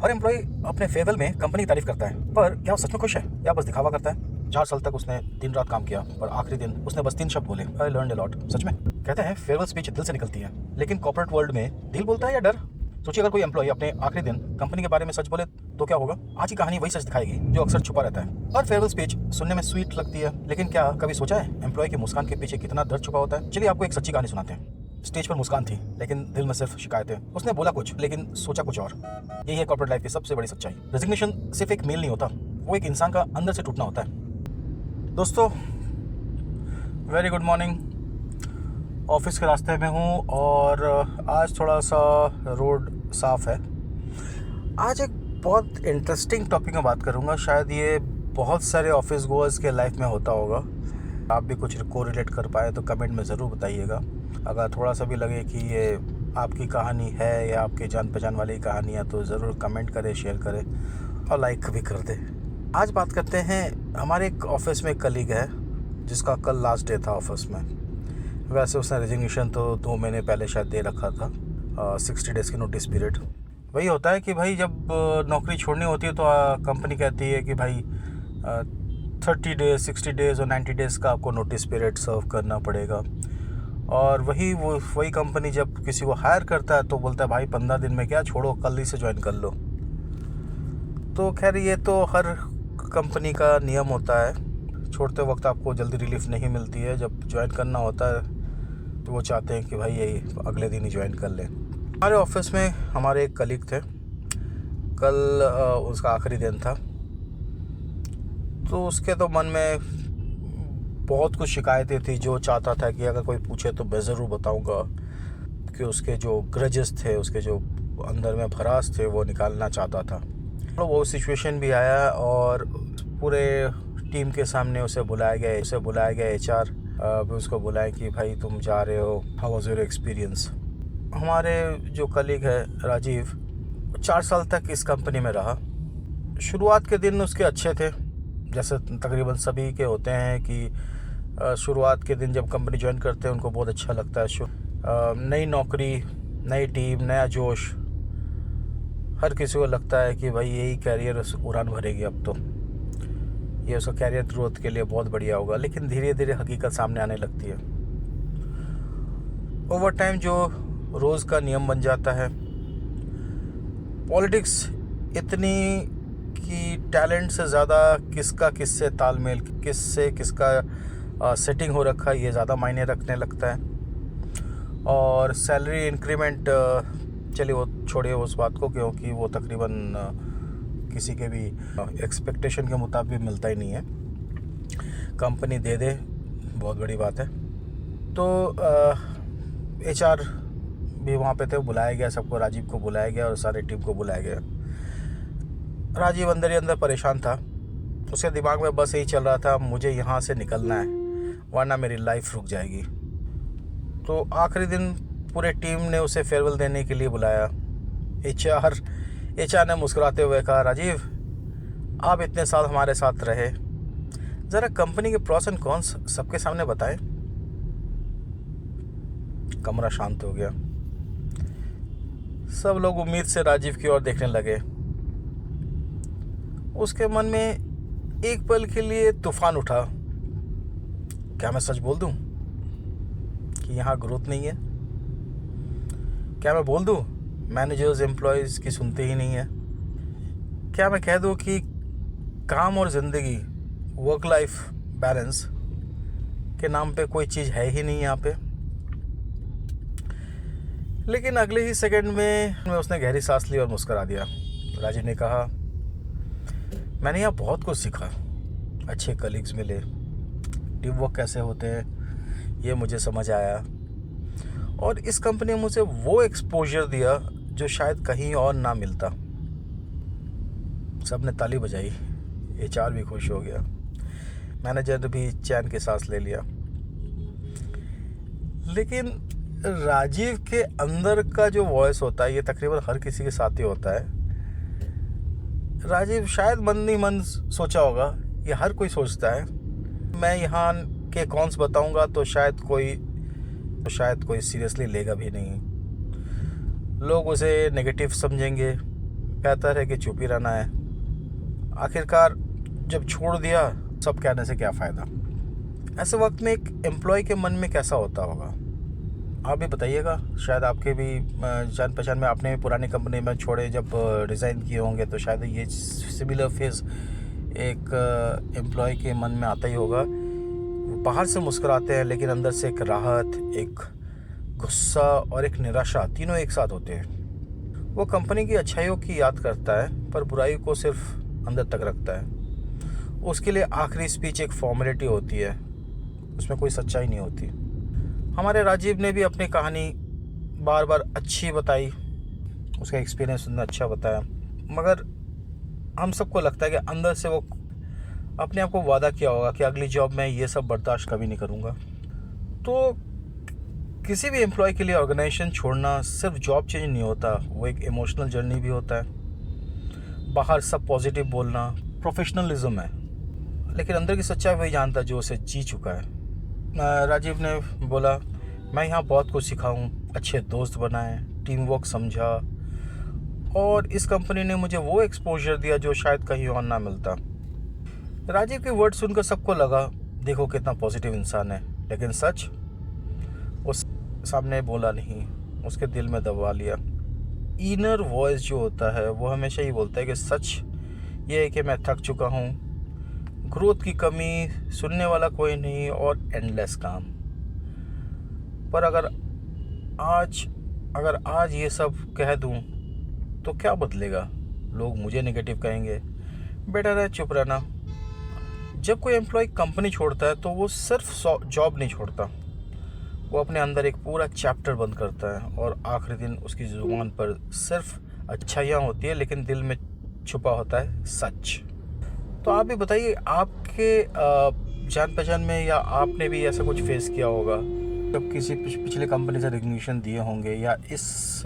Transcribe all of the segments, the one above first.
हर employ अपने farewell में company की तारीफ करता है, पर क्या वो सच में खुश है या बस दिखावा करता है? 4 साल तक उसने दिन रात काम किया, पर आखिरी दिन उसने बस 3 शब्द बोले, आई लर्नड अ लॉट। सच में कहते हैं फेयरवेल स्पीच दिल से निकलती है, लेकिन कॉर्पोरेट वर्ल्ड में दिल बोलता है या डर? सोचिए, अगर कोई एम्प्लॉय अपने आखिरी दिन कंपनी के बारे में सच बोले तो क्या होगा? आज की कहानी वही सच दिखाएगी जो अक्सर छुपा रहता है। हर फेयरवेल स्पीच सुनने में स्वीट लगती है, लेकिन क्या कभी सोचा है एम्प्लॉय की मुस्कान के पीछे कितना दर्द छुपा होता है? चलिए आपको एक सच्ची कहानी सुनाते हैं। स्टेज पर मुस्कान थी, लेकिन दिल में सिर्फ शिकायतें। उसने बोला कुछ, लेकिन सोचा कुछ और। यही है कॉर्पोरेट लाइफ की सबसे बड़ी सच्चाई। रेजिग्नेशन सिर्फ एक मेल नहीं होता, वो एक इंसान का अंदर से टूटना होता है। दोस्तों, वेरी गुड मॉर्निंग। ऑफिस के रास्ते में हूँ और आज थोड़ा सा रोड साफ है। आज एक बहुत इंटरेस्टिंग टॉपिक में बात करूँगा। शायद ये बहुत सारे ऑफिस गोअर्स के लाइफ में होता होगा। आप भी कुछ को रिलेट कर पाए तो कमेंट में ज़रूर बताइएगा। अगर थोड़ा सा भी लगे कि ये आपकी कहानी है या आपके जान पहचान वाली कहानी है तो ज़रूर कमेंट करें, शेयर करें और लाइक भी कर दें। आज बात करते हैं, हमारे एक ऑफिस में कलीग है जिसका कल लास्ट डे था ऑफिस में। वैसे उसने रेजिग्नेशन तो 2 महीने पहले शायद दे रखा था, 60 डेज़ की नोटिस पीरियड। वही होता है कि भाई जब नौकरी छोड़नी होती है तो कंपनी कहती है कि भाई 30 डेज़, 60 डेज़ और 90 डेज़ का आपको नोटिस पीरियड सर्व करना पड़ेगा। और वही कंपनी जब किसी को हायर करता है तो बोलता है भाई 15 दिन में क्या, छोड़ो कल ही से ज्वाइन कर लो। तो खैर ये तो हर कंपनी का नियम होता है। छोड़ते वक्त आपको जल्दी रिलीफ नहीं मिलती है, जब ज्वाइन करना होता है तो वो चाहते हैं कि भाई यही अगले दिन ही ज्वाइन कर लें। हमारे ऑफिस में हमारे एक कलीग थे, कल उसका आखिरी दिन था। तो उसके तो मन में बहुत कुछ शिकायतें थी, जो चाहता था कि अगर कोई पूछे तो मैं ज़रूर बताऊंगा कि उसके जो ग्रजेस थे, उसके जो अंदर में भरास थे, वो निकालना चाहता था। तो वो सिचुएशन भी आया और पूरे टीम के सामने उसे बुलाया गया HR भी उसको बुलाया कि भाई तुम जा रहे हो, हाउ वाज योर एक्सपीरियंस। हमारे जो कलीग है राजीव, 4 साल तक इस कंपनी में रहा। शुरुआत के दिन उसके अच्छे थे, जैसे तकरीबन सभी के होते हैं कि शुरुआत के दिन जब कंपनी ज्वाइन करते हैं उनको बहुत अच्छा लगता है। नई नौकरी, नई टीम, नया जोश, हर किसी को लगता है कि भाई यही कैरियर उड़ान भरेगी, अब तो ये उसका कैरियर ग्रोथ के लिए बहुत बढ़िया होगा। लेकिन धीरे धीरे हकीकत सामने आने लगती है। ओवर टाइम जो रोज़ का नियम बन जाता है। पॉलिटिक्स इतनी कि टैलेंट से ज़्यादा किसका किससे तालमेल, किसका सेटिंग हो रखा है, ये ज़्यादा मायने रखने लगता है। और सैलरी इंक्रीमेंट, चलिए वो छोड़िए उस बात को, क्योंकि वो तकरीबन किसी के भी एक्सपेक्टेशन के मुताबिक मिलता ही नहीं है। कंपनी दे दे बहुत बड़ी बात है। तो HR भी वहाँ पे थे, बुलाया गया सबको, राजीव को बुलाया गया और सारे टीम को बुलाया गया। राजीव अंदर ही अंदर परेशान था। उसके दिमाग में बस यही चल रहा था, मुझे यहाँ से निकलना है वरना मेरी लाइफ रुक जाएगी। तो आखिरी दिन पूरे टीम ने उसे फेयरवेल देने के लिए बुलाया। HR ने मुस्कुराते हुए कहा, राजीव आप इतने साल हमारे साथ रहे, ज़रा कंपनी के प्रॉस एंड कॉन्स सबके सामने बताएं। कमरा शांत हो गया। सब लोग उम्मीद से राजीव की ओर देखने लगे। उसके मन में एक पल के लिए तूफान उठा। क्या मैं सच बोल दूं कि यहाँ ग्रोथ नहीं है? क्या मैं बोल दूं मैनेजर्स एम्प्लॉयज़ की सुनते ही नहीं है? क्या मैं कह दूं कि काम और ज़िंदगी, वर्क लाइफ बैलेंस के नाम पे कोई चीज़ है ही नहीं यहाँ पे? लेकिन अगले ही सेकंड में उसने गहरी सांस ली और मुस्कुरा दिया। राजीव ने कहा, मैंने यहाँ बहुत कुछ सीखा, अच्छे कलीग्स मिले, टीम वर्क कैसे होते हैं ये मुझे समझ आया, और इस कंपनी ने मुझे वो एक्सपोजर दिया जो शायद कहीं और ना मिलता। सब ने ताली बजाई, HR भी खुश हो गया, मैनेजर ने भी चैन की सांस ले लिया। लेकिन राजीव के अंदर का जो वॉइस होता है, ये तकरीबन हर किसी के साथ ही होता है। राजीव शायद मन ही मन सोचा होगा, ये हर कोई सोचता है, मैं यहाँ के कॉन्स बताऊंगा तो शायद कोई सीरियसली लेगा भी नहीं, लोग उसे नेगेटिव समझेंगे, बेहतर है कि चुप ही रहना है। आखिरकार जब छोड़ दिया, सब कहने से क्या फ़ायदा। ऐसे वक्त में एक एम्प्लॉय के मन में कैसा होता होगा, आप भी बताइएगा। शायद आपके भी जान पहचान में, आपने भी पुरानी कंपनी में छोड़े जब रिज़ाइन किए होंगे, तो शायद ये सिमिलर फेज़ एक एम्प्लॉय के मन में आता ही होगा। बाहर से मुस्कुराते हैं लेकिन अंदर से एक राहत, एक गुस्सा और एक निराशा, तीनों एक साथ होते हैं। वो कंपनी की अच्छाइयों की याद करता है पर बुराई को सिर्फ अंदर तक रखता है। उसके लिए आखिरी स्पीच एक फॉर्मेलिटी होती है, उसमें कोई सच्चाई नहीं होती। हमारे राजीव ने भी अपनी कहानी बार बार अच्छी बताई, उसका एक्सपीरियंस उन्होंने अच्छा बताया, मगर हम सबको लगता है कि अंदर से वो अपने आप को वादा किया होगा कि अगली जॉब में ये सब बर्दाश्त कभी नहीं करूँगा। तो किसी भी एम्प्लॉय के लिए ऑर्गेनाइजेशन छोड़ना सिर्फ जॉब चेंज नहीं होता, वो एक इमोशनल जर्नी भी होता है। बाहर सब पॉजिटिव बोलना प्रोफेशनलिज्म है, लेकिन अंदर की सच्चाई वही जानता है जो उसे जी चुका है। राजीव ने बोला, मैं यहाँ बहुत कुछ सीखा हूँ, अच्छे दोस्त बनाए, टीम वर्क समझा, और इस कंपनी ने मुझे वो एक्सपोजर दिया जो शायद कहीं और ना मिलता। राजीव के वर्ड सुनकर सबको लगा, देखो कितना पॉजिटिव इंसान है, लेकिन सच उस सामने बोला नहीं, उसके दिल में दबा लिया। इनर वॉइस जो होता है वो हमेशा ही बोलता है कि सच ये है कि मैं थक चुका हूँ, ग्रोथ की कमी, सुनने वाला कोई नहीं और एंडलेस काम। पर अगर आज ये सब कह दूँ तो क्या बदलेगा? लोग मुझे नेगेटिव कहेंगे। बेटर है चुप रहना। जब कोई एम्प्लॉय कंपनी छोड़ता है तो वो सिर्फ जॉब नहीं छोड़ता, वो अपने अंदर एक पूरा चैप्टर बंद करता है, और आखिरी दिन उसकी ज़ुबान पर सिर्फ अच्छाइयाँ होती है लेकिन दिल में छुपा होता है सच। तो आप भी बताइए, आपके जान पहचान में या आपने भी ऐसा कुछ फेस किया होगा जब किसी पिछले कंपनी से रेजिग्नेशन दिए होंगे, या इस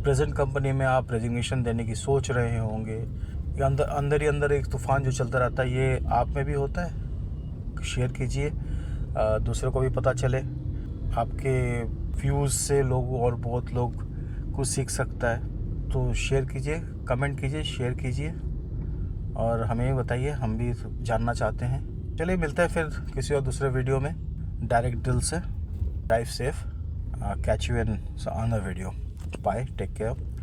प्रेजेंट कंपनी में आप रेजिग्नेशन देने की सोच रहे होंगे, या अंदर ही अंदर एक तूफ़ान जो चलता रहता है, ये आप में भी होता है? शेयर कीजिए, दूसरों को भी पता चले। आपके व्यूज़ से लोग और बहुत लोग कुछ सीख सकता है। तो शेयर कीजिए, कमेंट कीजिए, शेयर कीजिए और हमें भी बताइए, हम भी जानना चाहते हैं। चलिए मिलते हैं फिर किसी और दूसरे वीडियो में, डायरेक्ट दिल से। Drive safe, catch you in another video. Bye, take care.